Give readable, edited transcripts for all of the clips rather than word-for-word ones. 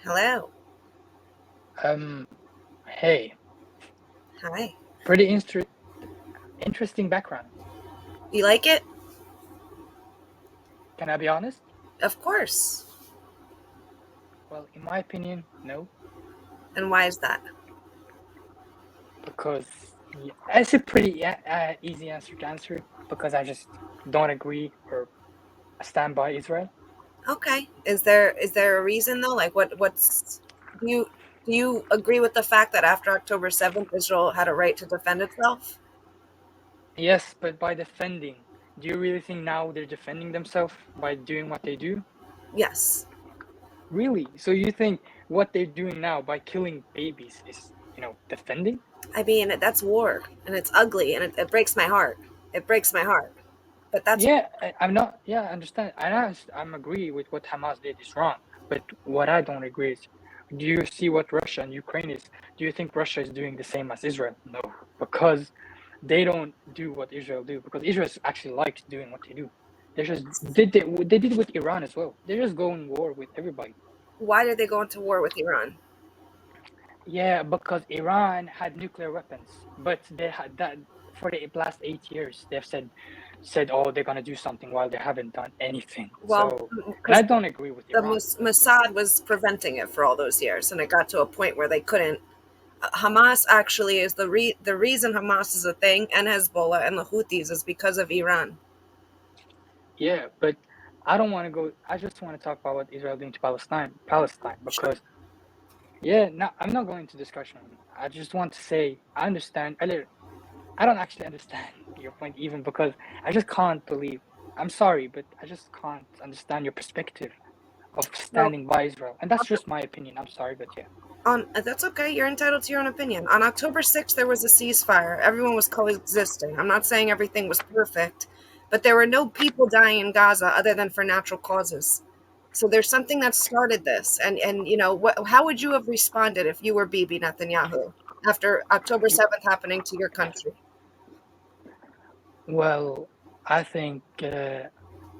Hello. Um, hey, Hi. pretty interesting background. You like it? Can I be honest? Of course. Well, in my opinion, no, And why is that? because it's a pretty easy answer to answer because I just don't agree or stand by Israel. Okay. Is there a reason though? Like what's do you do you agree with the fact that after October 7th Israel had a right to defend itself? Yes, but by defending, do you really think now they're defending themselves by doing what they do? Yes. Really? So you think what they're doing now by killing babies is, defending? I mean, that's war and it's ugly and it breaks my heart. It breaks my heart. But that's Yeah, I'm not. Yeah, I understand. I'm agree with what Hamas did is wrong. But what I don't agree is, do you see what Russia and Ukraine is? Do you think Russia is doing the same as Israel? No, because they don't do what Israel do. Because Israel actually likes doing what they do. They did with Iran as well. They're just going war with everybody. why did they go into war with Iran? Yeah, because Iran had nuclear weapons, but they had that for the last 8 years. They've said, oh, they're gonna do something while they haven't done anything. Well, So, and because I don't agree with the Iran. Mossad was preventing it for all those years and it got to a point where they couldn't. Hamas actually is the reason Hamas is a thing, and Hezbollah and the Houthis is because of Iran. Yeah, but I don't want to go. I just want to talk about what Israel doing to Palestine, Sure. because yeah, no, I'm not going into discussion. I just want to say I understand. I don't actually understand your point even because I just can't believe. I'm sorry, but I just can't understand your perspective of Well, standing by Israel. And that's just my opinion. I'm sorry, but yeah. on that's okay. You're entitled to your own opinion. On October 6th, there was a ceasefire. Everyone was coexisting. I'm not saying everything was perfect, but there were no people dying in Gaza other than for natural causes. So there's something that started this, and how would you have responded if you were Bibi Netanyahu after October 7th happening to your country? Well, I think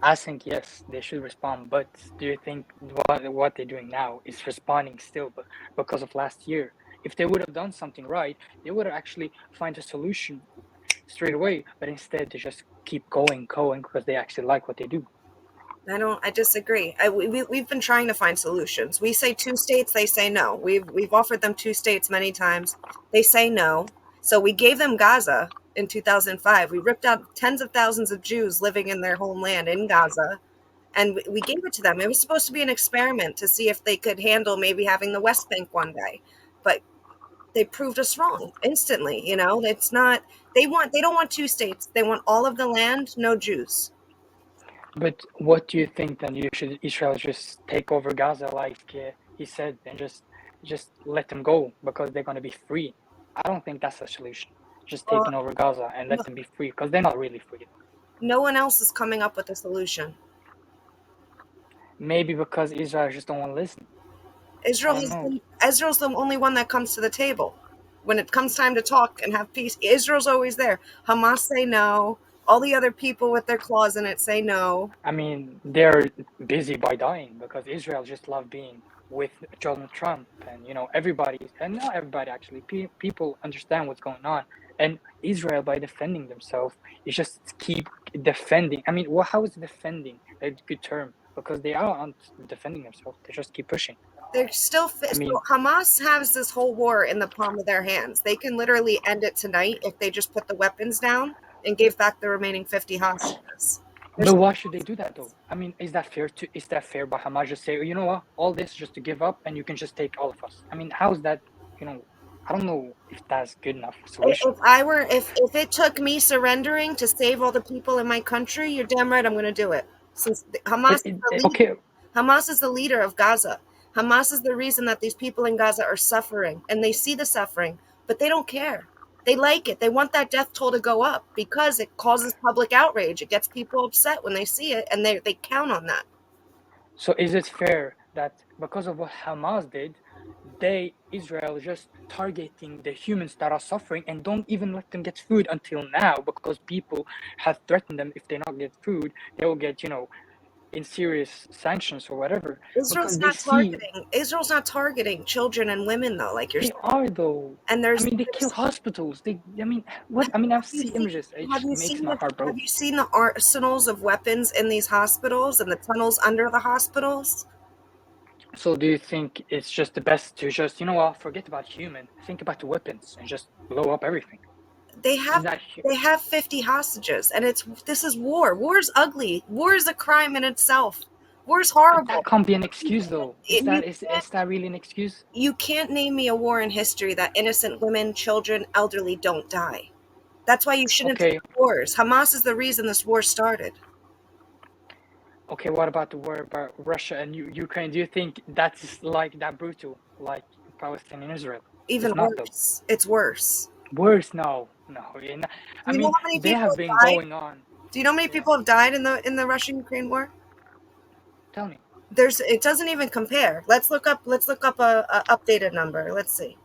I think yes, they should respond. But do you think what they're doing now is responding still, but because of last year? If they would have done something right, they would have actually find a solution straight away. But instead, they just keep going because they actually like what they do. I disagree. We've been trying to find solutions. We say two states, they say no. We've offered them two states many times. They say no. So we gave them Gaza in 2005. We ripped out tens of thousands of Jews living in their homeland in Gaza, and we gave it to them. It was supposed to be an experiment to see if they could handle maybe having the West Bank one day. But they proved us wrong instantly, It's not they don't want two states. They want all of the land, no Jews. But what do you think then? You should Israel just take over Gaza, like he said, and just let them go because they're gonna be free. I don't think that's a solution. Just Well, taking over Gaza and let them be free because they're not really free. no one else is coming up with a solution. Maybe because Israel just don't want to listen. I don't know. Israel's the only one that comes to the table. When it comes time to talk and have peace, Israel's always there. Hamas say no. All the other people with their claws in it say no. I mean, they're busy by dying because Israel just love being with Donald Trump and everybody, and not everybody actually. People understand what's going on, and Israel by defending themselves is just keep defending. I mean, how is defending a good term? Because they aren't defending themselves; they just keep pushing. They're still I so mean, Hamas has this whole war in the palm of their hands. They can literally end it tonight if they just put the weapons down and gave back the remaining 50 hostages. There's but why should they do that though? I mean, is that fair by Hamas just say, you know what, all this just to give up and you can just take all of us? I mean, how is that, you know, I don't know if that's good enough solution. if it took me surrendering to save all the people in my country, you're damn right I'm going to do it. Since But okay, Hamas is the leader of Gaza. Hamas is the reason that these people in Gaza are suffering, and they see the suffering, but they don't care. They like it. They want that death toll to go up because it causes public outrage. It gets people upset when they see it, and they count on that. so is it fair that because of what Hamas did, Israel just targeting the humans that are suffering and don't even let them get food until now because people have threatened them if they not get food, they will get, in serious sanctions or whatever, because Israel's they not see targeting. Israel's not targeting children and women though, like you're they saying. are though. And I mean, they kill there's hospitals. I mean, what? I mean, I've you seen seen images. It have just you makes seen my the heart have broke. you seen the arsenals of weapons in these hospitals and the tunnels under the hospitals? So, do you think it's just the best to just, forget about human, think about the weapons and just blow up everything? They Is have that they have 50 hostages, and this is war. War's ugly. War is a crime in itself. War's But that horrible. can't be an You excuse, can't, though. Is and that is that really an excuse? you can't name me a war in history that innocent women, children, elderly don't die. That's why you shouldn't Okay, start wars. Hamas is the reason this war started. okay. What about the war about Russia and Ukraine? Do you think that's like that brutal, like Palestine and Israel? Even It's not though. worse. It's worse. Worse, no, no. Do I you know mean, how many they people have have been died? going on. Do you know how many Yeah, people have died in the Russian-Ukraine war? tell me. It doesn't even compare. Let's look up a updated number. Let's see.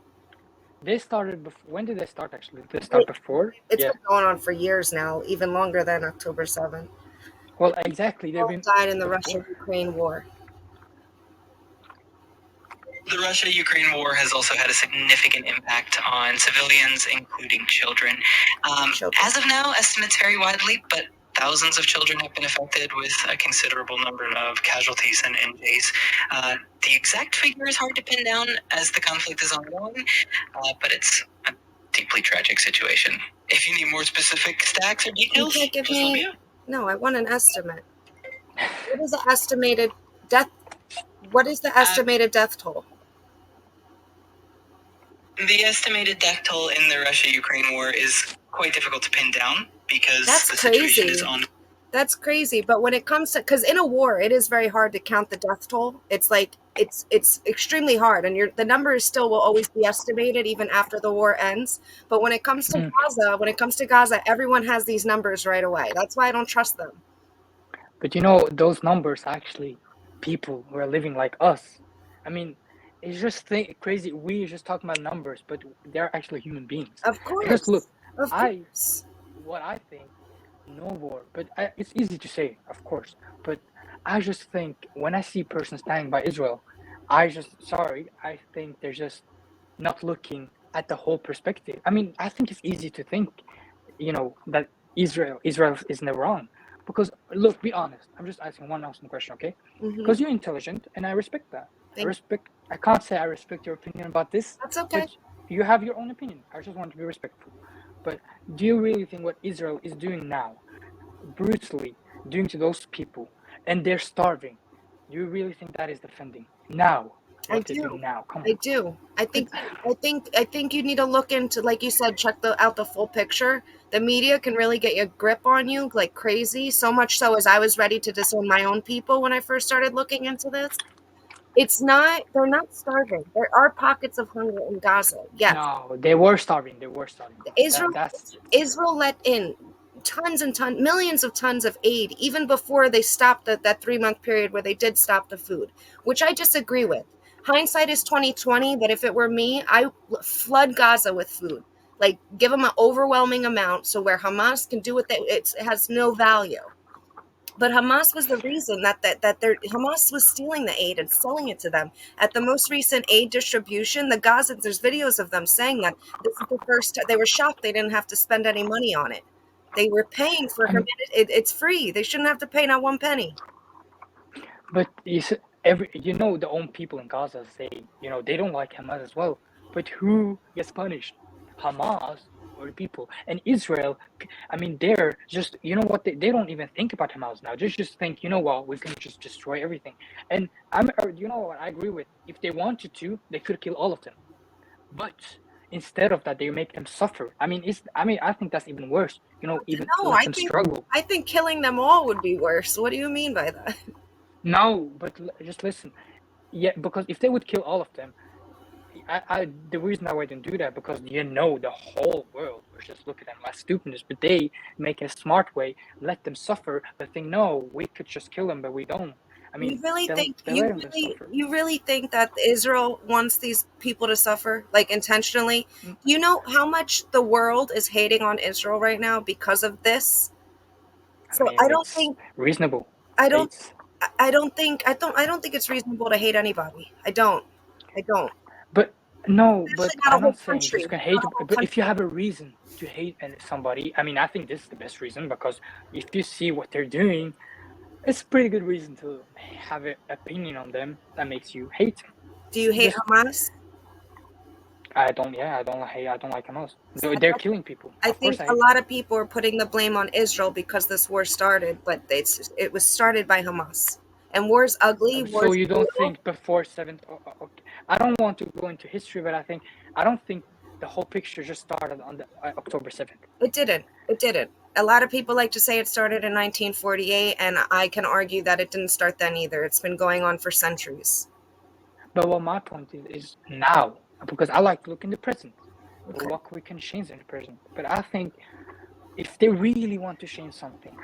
They started before. When did they start? Actually, did they They, start before? it's Yeah. been going on for years now, even longer than October 7th. Well, exactly. They've All been died in the before. Russia-Ukraine war. The Russia-Ukraine war has also had a significant impact on civilians, including children. Children. As of now, estimates vary widely, but thousands of children have been affected with a considerable number of casualties and injuries. The exact figure is hard to pin down as the conflict is ongoing, but it's a deeply tragic situation. If you need more specific stats or You details, can't give just let me me. know. No, I want an estimate. What is the estimated death? What is the estimated death toll? The estimated death toll in the Russia-Ukraine war is quite difficult to pin down because That's the situation is crazy. on. That's crazy. But when it comes to, because in a war, it is very hard to count the death toll. It's like it's extremely hard, and the numbers still will always be estimated even after the war ends. But Mm. When it comes to Gaza, everyone has these numbers right away. That's why I don't trust them. But those numbers actually people who are living like us. I mean, it's just crazy. We just talking about numbers, but they're actually human beings. Of Because look, course, of I course. what I think, no war. But it's easy to say, of course. But I just think when I see person standing by Israel, I think they're just not looking at the whole perspective. I mean, I think it's easy to think, that Israel is in the wrong. Because look, be honest. I'm just asking one awesome question, okay? Hmm. Because you're intelligent, and I respect that. Thank you. I can't say I respect your opinion about this, That's but okay. you have your own opinion. I just want to be respectful. But do you really think what Israel is doing now, brutally doing to those people, and they're starving? Do you really think that is defending now? I What they're do. doing now? Come on. I do. But I think you need to look into, like you said, check out the full picture. The media can really get your grip on you like crazy. So much so as I was ready to disown my own people when I first started looking into this. They're not starving. There are pockets of hunger in Gaza. Yes. no, they were starving. They were starving. Israel That's Israel let in tons and tons, millions of tons of aid, even before they stopped that 3 month period where they did stop the food, which I disagree with. Hindsight is 2020, but if it were me, I flood Gaza with food, like give them an overwhelming amount, so where Hamas can do what it has no value. But Hamas was the reason Hamas was stealing the aid and selling it to them. At the most recent aid distribution, the Gazans, there's videos of them saying that this is the first time they were shocked they didn't have to spend any money on it. They were paying for I'm it's free. They shouldn't have to pay not one penny. But the own people in Gaza say, they don't like Hamas as well. But who gets punished? Hamas or the people? And Israel, I mean, they're just, you know what? They don't even think about Hamas now. They just think, what? We can just destroy everything. And you know what? I agree with. If they wanted to, they could kill all of them. But instead of that, they make them suffer. I think that's even worse. Even No, let them struggle. I think killing them all would be worse. What do you mean by that? No, but just listen. Yeah, because if they would kill all of them, the reason I wouldn't do that because the whole world was just looking at them as stupidness, but they make a smart way, let them suffer, but think no, we could just kill them, but we don't. I mean, they let them suffer. You really think that Israel wants these people to suffer, like intentionally? Mm, Do you know how much the world is hating on Israel right now because of this? I So mean, it's reasonable I don't hates. I don't think it's reasonable to hate anybody. I don't. But no, but Especially not a I'm whole not saying country. just gonna Not hate. a whole But if you country. have a reason to hate somebody, I mean, I think this is the best reason because if you see what they're doing, it's a pretty good reason to have an opinion on them that makes you hate them. Do you hate Just Hamas? I don't. Yeah, I don't like. I don't like Hamas. I They're killing people. Of course, think I a hate them. lot of people are putting the blame on Israel because this war started, but it was started by Hamas. And war's ugly. So War's you don't brutal. think before seventh? Okay. I don't want to go into history, but I don't think the whole picture just started on the October 7th. It didn't. It didn't. A lot of people like to say it started in 1948, and I can argue that it didn't start then either. It's been going on for centuries. But what my point is now, because I like to look in the present, Okay. what we can change in the present. But I think if they really want to change something,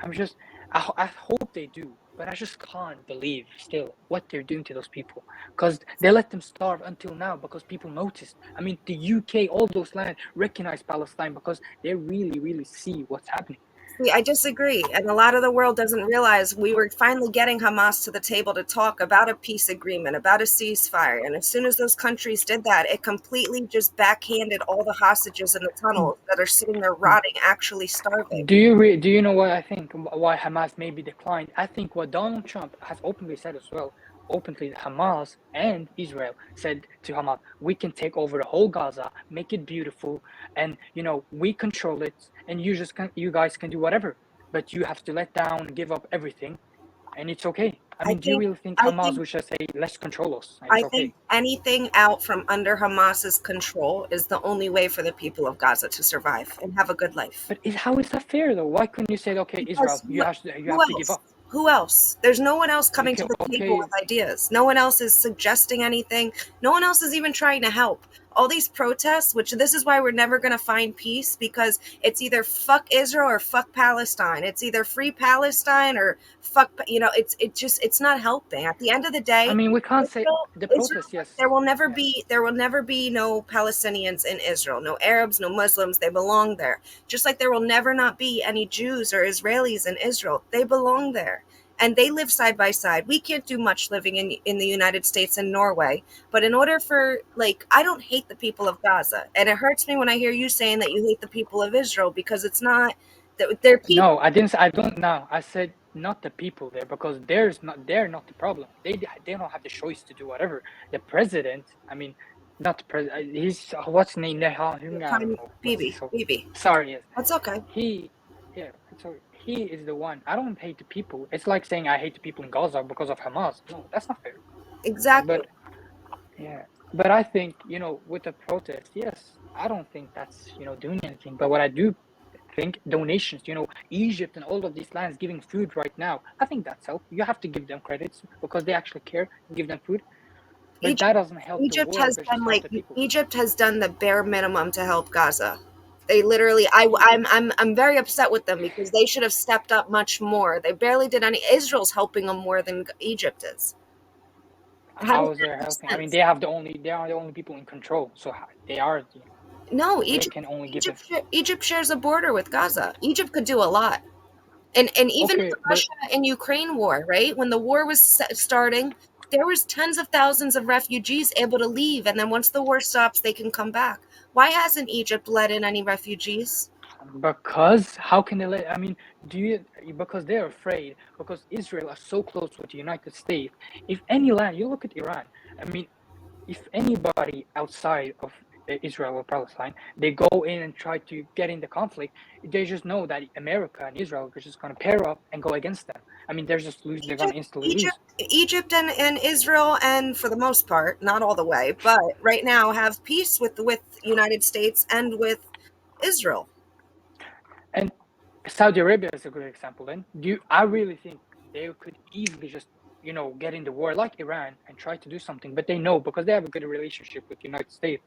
I hope they do, but I just can't believe still what they're doing to those people because they let them starve until now because people noticed. I mean, the UK, all those lands recognize Palestine because they really, really see what's happening. See, I disagree. And a lot of the world doesn't realize we were finally getting Hamas to the table to talk about a peace agreement, about a ceasefire. And as soon as those countries did that, it completely just backhanded all the hostages in the tunnels that are sitting there rotting, actually starving. Do you know what I think? Why Hamas maybe declined? I think what Donald Trump has openly said as well. Openly, Hamas and Israel said to Hamas, "We can take over the whole Gaza, make it beautiful, and we control it, and you guys can do whatever, but you have to let down, give up everything, and it's okay." I I mean, do you think really think I Hamas think would just say, "Let's control us, I it's okay"? think anything out from under Hamas's control is the only way for the people of Gaza to survive and have a good life. But how is that fair though? Why couldn't you say, "Okay, Israel, Because you who have to give else? up"? Who else? There's no one else coming Okay, to the table with okay. ideas. No one else is suggesting anything. No one else is even trying to help. All these protests, which this is why we're never going to find peace because it's either fuck Israel or fuck Palestine. It's either free Palestine or fuck, it's not helping. At the end of the I day, mean, we can't say the Israel, protest. Yes, there will never yeah. be no Palestinians in Israel, no Arabs, no Muslims. They belong there. Just like there will never not be any Jews or Israelis in Israel. They belong there. And they live side by side. We can't do much living in the United States and Norway. But in order for, like, I don't hate the people of Gaza. And it hurts me when I hear you saying that you hate the people of Israel because it's not, they're people. No, I didn't. I don't know. I said not the people there because they're not the problem. They don't have the choice to do whatever. The president. I mean, not the president. He's what's his name? I don't know. What's his? BB. Sorry. Yes. That's okay. He. Yeah. So he is the one. I don't hate the people. It's like saying I hate the people in Gaza because of Hamas. No, that's not fair. Exactly. But yeah. But I think with the protest, yes, I don't think that's doing anything. But what I do think donations, Egypt and all of these lands giving food right now, I think that's help. You have to give them credits because they actually care and give them food. But that Egypt doesn't help the Egypt world, has but done just help like the people. Egypt has done the bare minimum to help Gaza. They literally I'm very upset with them because they should have stepped up much more. They barely did any. Israel's helping them more than Egypt is. How does How is that they make helping? I mean, sense? they are the only people in control, so they are, No, they can only give them. Egypt shares a border with Gaza. Egypt could do a lot. And even in Okay, the but Russia and Ukraine war, right? When the war was starting, there was tens of thousands of refugees able to leave, and then once the war stops, they can come back. Why hasn't Egypt let in any refugees? because how can they let? I mean, do you? Because they're afraid. Because Israel are so close with the United States. If any land, you look at Iran. I mean, if anybody outside of Israel or Palestine, they go in and try to get in the conflict, they just know that America and Israel are just going to pair up and go against them. I mean, they're just lose. They're going to instantly lose. Egypt and Israel, and for the most part, not all the way, but right now have peace with United States and with Israel. And Saudi Arabia is a good example. Then, I really think they could easily just get in the war like Iran and try to do something, but they know because they have a good relationship with the United States,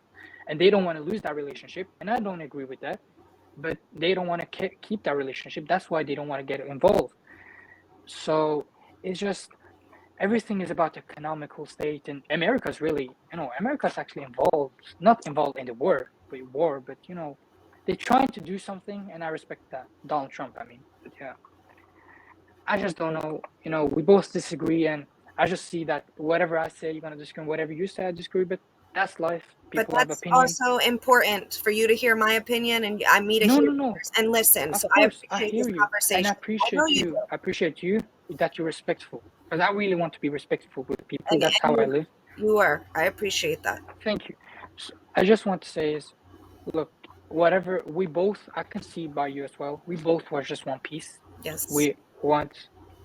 and they don't want to lose that relationship. And I don't agree with that, but they don't want to keep that relationship. That's why they don't want to get involved. So it's just everything is about economical state, and America's really, America's actually involved, not involved in the war, but they're trying to do something, and I respect that. Donald Trump, I mean, but yeah. I just don't know. You know, we both disagree, and I just see that whatever I say, you're gonna disagree. Whatever you say, I disagree. But that's life. But People have that's opinions. also important for you to hear my opinion and I me to No, hear no, no. yours and listen. Of So I course, I appreciate this hear you, and I conversation. I know appreciate you you. do. I appreciate you that you're respectful, because I really want to be respectful with people. And That's how I you, live. you are. I appreciate that. Thank you. So I just want to say is, look, whatever we both, I can see by you as well. We both want just one peace. Yes. We want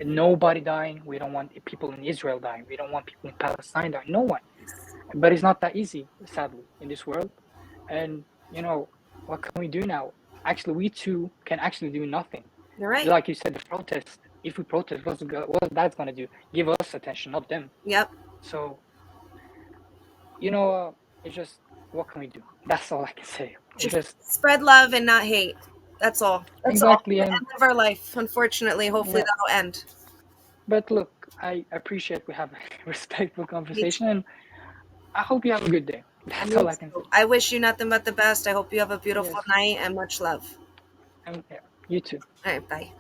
nobody dying. We don't want people in Israel dying. We don't want people in Palestine dying. No one. But it's not that easy, sadly, in this world. And you know, what can we do now? Actually, we two can actually do nothing. You're right. Like you said, the protest. If we protest, what that's gonna do? Give us attention, not them. Yep. So you know, it's just what can we do? That's all I can say. It's just Spread love and not hate. That's all. That's all. exactly, The and end of our life. Unfortunately, hopefully yeah. that'll end. But look, I appreciate we have a respectful Me conversation, too. and I hope you have a good day. That's all Me I can say. too. I wish you nothing but the best. I hope you have a beautiful Yes, night and much love. and yeah, you too. All right. Bye.